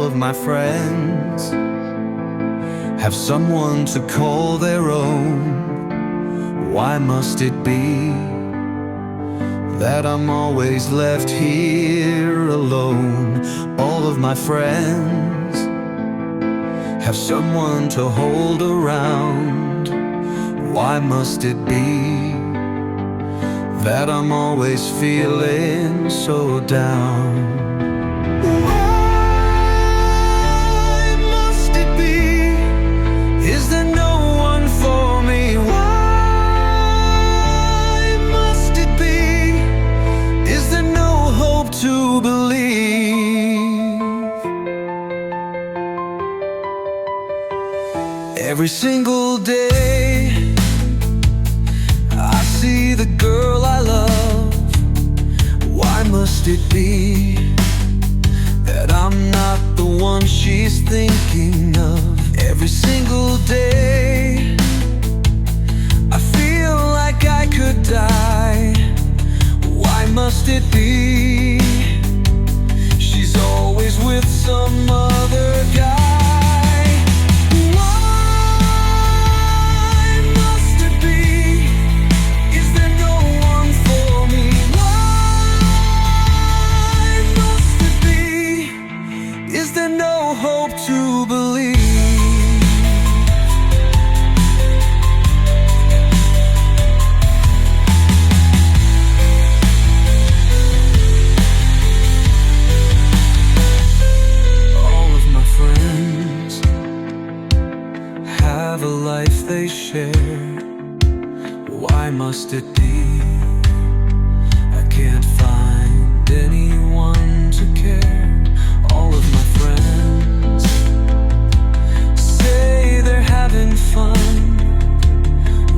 of my friends have someone to call their own. Why must it be that I'm always left here alone? All of my friends have someone to hold around. Why must it be that I'm always feeling so down? Why must it be? Is there no one for me? Why must it be? Is there no hope to believe? Every single day I see the girl I love. Why must it be that I'm not the one she's thinking of? Every single day I feel like I could die. Why must it be she's always with some other guy? No hope to believe. All of my friends have a life they share. Why must it be I can't find anyone to care? All of my friends say they're having fun.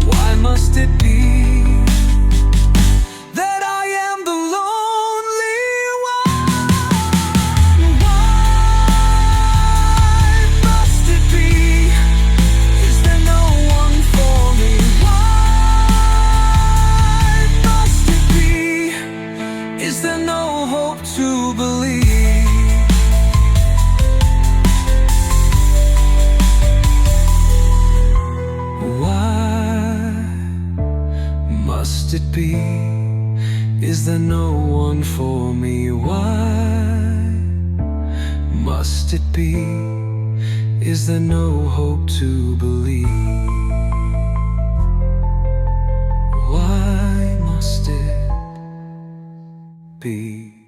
Why must it be that I am the lonely one? Why must it be? Is there no one for me? Why must it be? Is there no hope to believe? Must it be? Is there no one for me? Why must it be? Is there no hope to believe? Why must it be?